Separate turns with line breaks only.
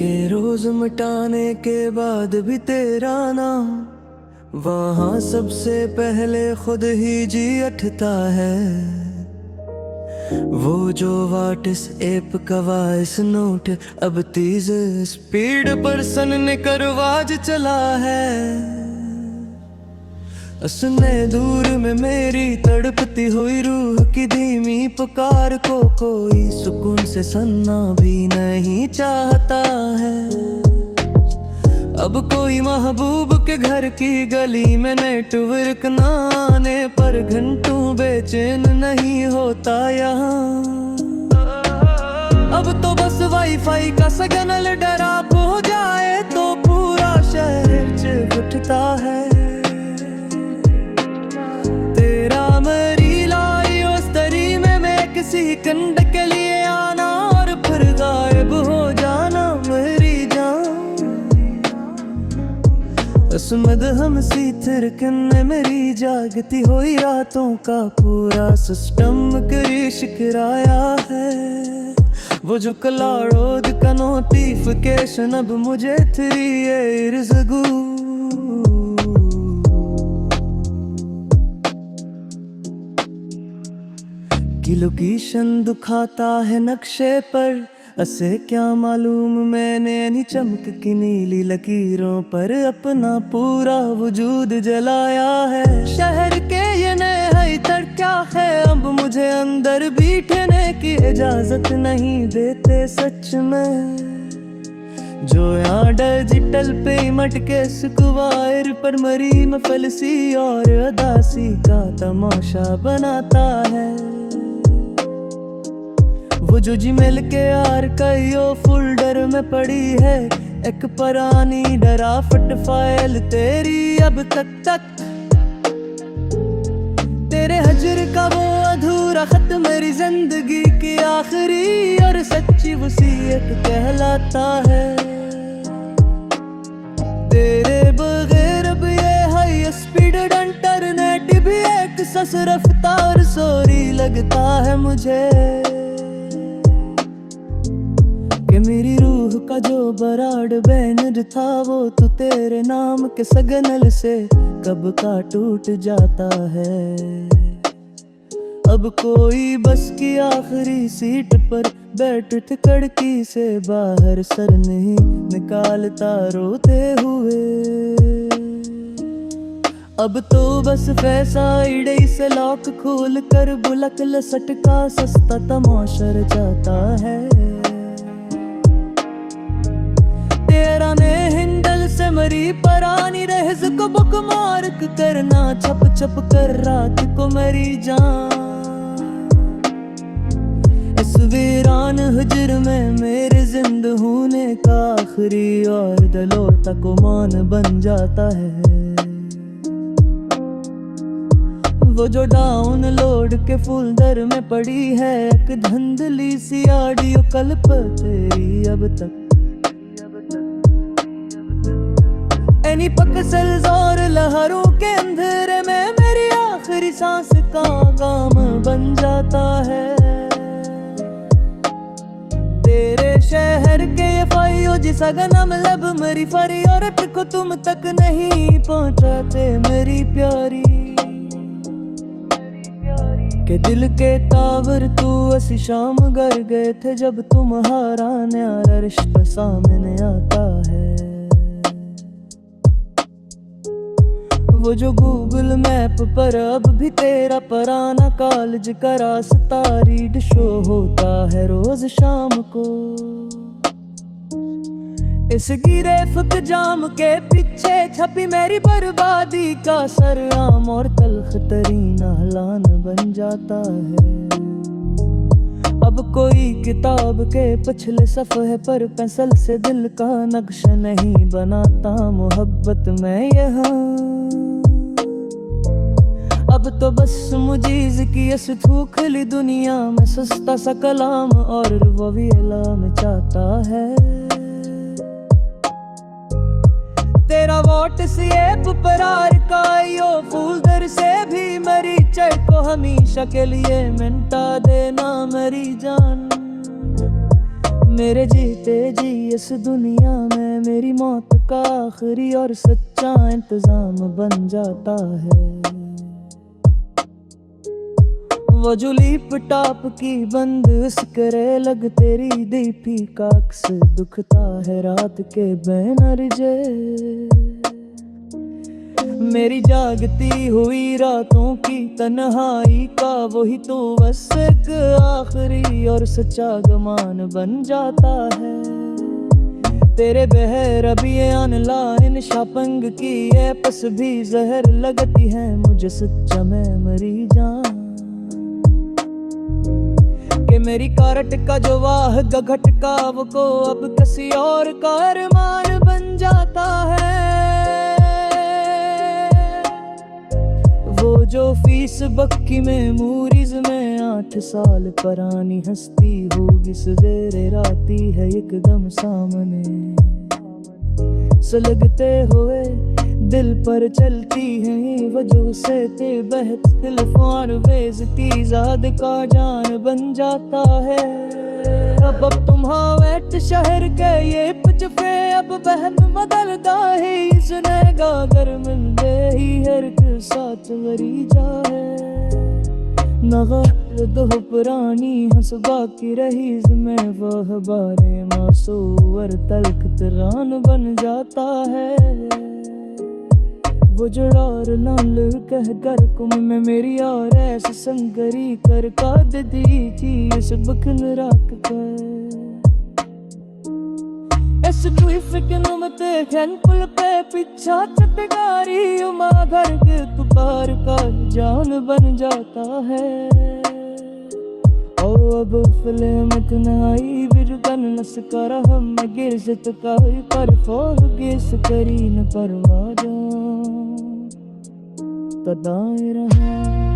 के रोज मिटाने के बाद भी तेरा नाम वहाँ सबसे पहले खुद ही जी उठता है। वो जो वाटिस एप का वॉइस नोट अब तेज स्पीड पर सनने करवाज चला है। उसने दूर में मेरी तड़पती हुई रूह की धीमी पुकार को कोई सुकून से सुनना भी नहीं चाहता है। अब कोई महबूब के घर की गली में नेटवर्क न आने पर घंटों बेचैन नहीं होता यहाँ। अब तो बस वाईफाई का सिग्नल डरा हो जाए तो पूरा शहर चीख उठता है। तेरा मेरी लाई उस तरी में मैं किसी कंड के लिए आना और फिर गायब हो जाना मेरी जान। उसमद हम सी थिरकन ने मेरी जागती हुई रातों का पूरा सिस्टम क्रेश कराया है। वो जो क्लाउड का नोटिफिकेशन अब मुझे 3 years ago की लोकेशन दिखाता है नक्शे पर। असे क्या मालूम मैंने नहीं चमक की नीली लकीरों पर अपना पूरा वजूद जलाया है। शहर के ये नए क्या है अब मुझे अंदर बैठने की इजाजत नहीं देते सच में। जो यहाँ डिजिटल पेमेंट के स्क्वायर पर मरी मफलसी और अदासी का तमाशा बनाता है। वो जो जीमेल के आर्काइव फोल्डर में पड़ी है एक पुरानी ड्राफ्ट फाइल तेरी अब तक तेरे हजर का वो अधूरा खत मेरी जिंदगी की आखिरी और सच्ची वसीयत कहलाता है। तेरे बगैर अब ये हाई स्पीड इंटरनेट भी एक सस रफ्तार सोरी लगता है मुझे। कि मेरी रूह का जो बराड बैनर था वो तो तेरे नाम के सिग्नल से कब का टूट जाता है। अब कोई बस की आखिरी सीट पर बैठ खिड़की से बाहर सर नहीं निकालता रोते हुए। अब तो बस फैसाइड से लॉक खोल कर बुलक लसट का सस्ता तमाशर जाता है। तेरा ने हिंदल से मरी परानी रहज को बुक मार्क करना छप छप कर रात को मेरी जान। इस वीरान हुजर में मेरे जिंद होने का आखिरी और दलोता को मान बन जाता है। वो जो डाउनलोड के फोल्डर में पड़ी है एक धंधली सी ऑडियो क्लिप तेरी अब तक एनी पक्सल्स और लहरों के अंधेरे में मेरी आखिरी सांस का काम बन जाता है। तेरे शहर के ये फाइयो जिसा गनम लब मेरी फरी और को तुम तक नहीं पहुंचाते मेरी प्यारी। के दिल के टावर तू असी शाम घर गए थे जब तुम्हारा न्यारा रिश्ता सामने आता है। वो जो गूगल मैप पर अब भी तेरा पुराना कॉलेज का रास्ता रीड शो होता है रोज शाम को। इस गिरे फक जाम के पीछे छपी मेरी बर्बादी का सरआम और तल्ख तरीन हलान बन जाता है। अब कोई किताब के पिछले सफ़े पर पेंसिल से दिल का नक्शा नहीं बनाता मोहब्बत में यहाँ। अब तो बस मुझीज की इस थूखली दुनिया में सस्ता सा कलाम और वो भी इलाम चाहता है। तेरा व्हाट्सएप पर आर्काइव फोल्डर से भी मेरी चैट को हमेशा के लिए मिटा देना मेरी जान। मेरे जीते जी इस दुनिया में मेरी मौत का आखिरी और सच्चा इंतजाम बन जाता है। वो जो लीप टाप की बंद करे लग तेरी दीपी का अक्स दुखता है रात के बैनर जे। मेरी जागती हुई रातों की तन्हाई का वही तो बस एक आखिरी और सच्चा गमान बन जाता है। तेरे बहर अभी ऑनलाइन शॉपिंग की ऐप्स भी जहर लगती है मुझे सच्चा मैं मरी जान कि मेरी कारट का जो वाह गघट वो को अब किसी और का अरमान बन जाता है। वो जो फीस बक्की में मूरीज में 8 साल पुरानी हस्ती होगी सवेरे राती है एकदम सामने सुलगते हुए दिल पर चलती है वजह से ते बहत टेलीफोन वेज की जाद का जान बन जाता है। अब तुम्हारे शहर के ये पचफे अब बहन बदलता है इसने गागर मिल गए ही हर के साथ वरी जाए नगर दो पुरानी हंस बाकी रही में वह बारे मासूर तलक तरान बन जाता है। वो जुड़ार लाल कह कर कुम में मेरी और ऐसे संगरी कर काद दी थी इस बखन राख कर ऐसे कोई फिक्र मत घन पुल पे पीछा चटगारी उमा घर के तू पार का जान बन जाता है। ओ अब फिल्म कनाई विरगन नस कर हम गिरजत कर फोर गिस करी न परवा जा तदाए रहा।